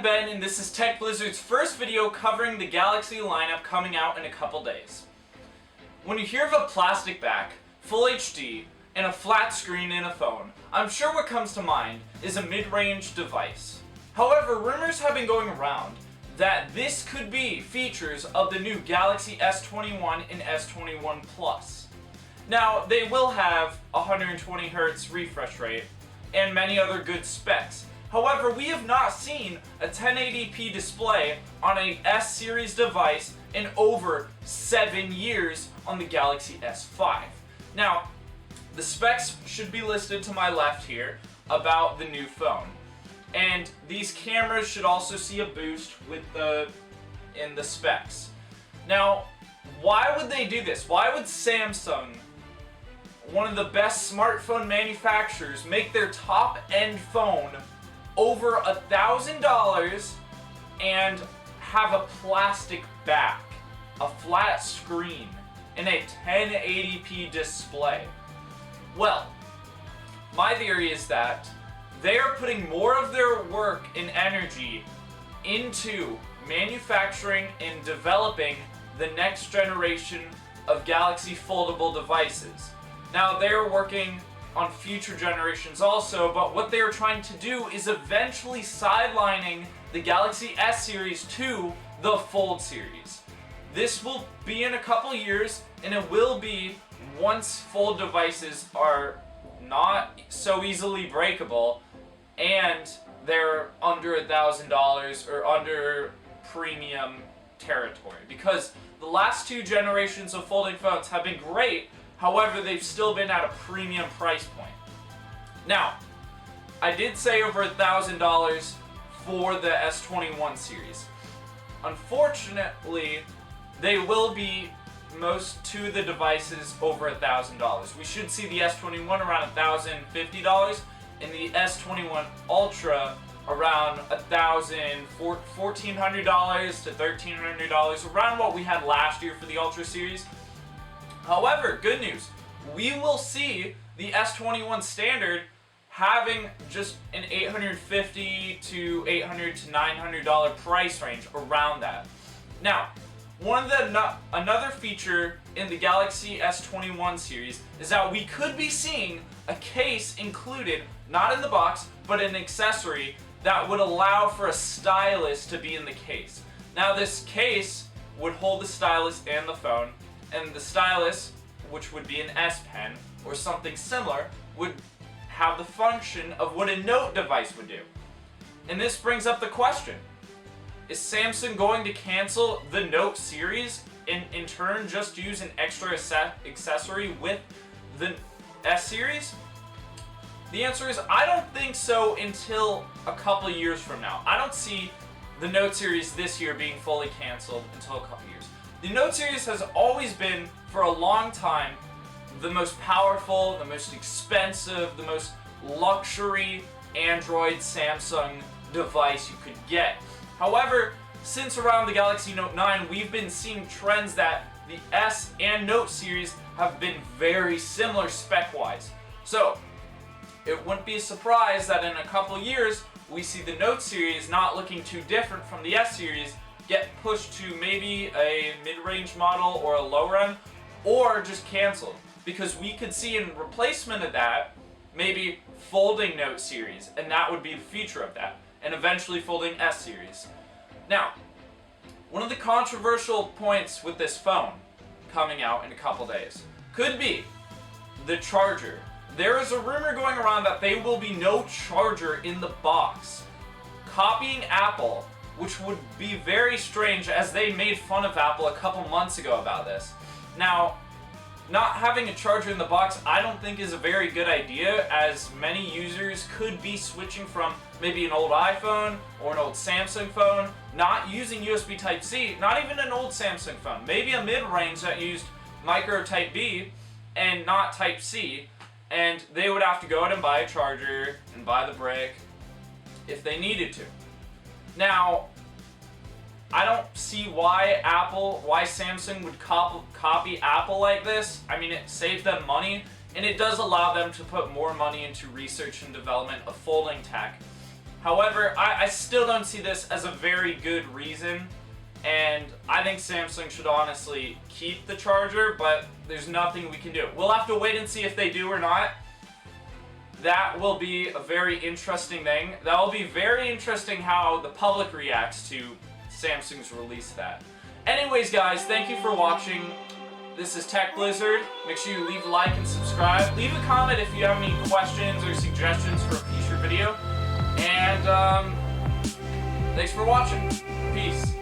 Ben, and this is Tech Blizzard's first video covering the Galaxy lineup coming out in a couple days. When you hear of a plastic back, full HD, and a flat screen in a phone, I'm sure what comes to mind is a mid-range device. However, rumors have been going around that this could be features of the new Galaxy S21 and S21 Plus. Now, they will have 120Hz refresh rate and many other good specs. However, we have not seen a 1080p display on a S-series device in over 7 years on the Galaxy S5. Now, the specs should be listed to my left here about the new phone. And these cameras should also see a boost in the specs. Now, why would they do this? Why would Samsung, one of the best smartphone manufacturers, make their top-end phone over $1,000 and have a plastic back, a flat screen, and a 1080p display? Well, my theory is that they are putting more of their work and energy into manufacturing and developing the next generation of Galaxy foldable devices. Now, they are working on future generations also, but what they are trying to do is eventually sidelining the Galaxy S series to the Fold series. This will be in a couple years, and it will be once Fold devices are not so easily breakable and they're under $1,000 or under premium territory. Because the last two generations of folding phones have been great, however, they've still been at a premium price point. Now, I did say over $1,000 for the S21 series. Unfortunately, they will be most to the devices over $1,000. We should see the S21 around $1,050 and the S21 Ultra around $1,400 to $1,300, around what we had last year for the Ultra series. However, good news, we will see the S21 standard having just an $850 to $800 to $900 price range around that. Now, another feature in the Galaxy S21 series is that we could be seeing a case included, not in the box, but an accessory that would allow for a stylus to be in the case. Now, this case would hold the stylus and the phone, and the stylus, which would be an S Pen or something similar, would have the function of what a Note device would do. And this brings up the question, is Samsung going to cancel the Note series and in turn just use an extra accessory with the S series? The answer is I don't think so until a couple years from now. I don't see the Note series this year being fully canceled until a couple years. The Note series has always been, for a long time, the most powerful, the most expensive, the most luxury Android Samsung device you could get. However, since around the Galaxy Note 9, we've been seeing trends that the S and Note series have been very similar spec-wise. So, it wouldn't be a surprise that in a couple years, we see the Note series not looking too different from the S series get pushed to maybe a mid-range model or a low-end, or just canceled. Because we could see in replacement of that, maybe folding Note series, and that would be the feature of that, and eventually folding S series. Now, one of the controversial points with this phone coming out in a couple days could be the charger. There is a rumor going around that there will be no charger in the box, copying Apple, which would be very strange as they made fun of Apple a couple months ago about this. Now, not having a charger in the box I don't think is a very good idea, as many users could be switching from maybe an old iPhone or an old Samsung phone, not using USB Type-C, not even an old Samsung phone, maybe a mid-range that used micro Type-B and not Type-C, and they would have to go out and buy a charger and buy the brick if they needed to. Now, I don't see why Samsung would copy Apple like this. I mean, it saves them money, and it does allow them to put more money into research and development of folding tech. However, I still don't see this as a very good reason, and I think Samsung should honestly keep the charger, but there's nothing we can do. We'll have to wait and see if they do or not. That will be a very interesting thing. That will be very interesting how the public reacts to Samsung's release that. Anyways, guys, thank you for watching. This is Tech Blizzard. Make sure you leave a like and subscribe. Leave a comment if you have any questions or suggestions for a future video. And thanks for watching. Peace.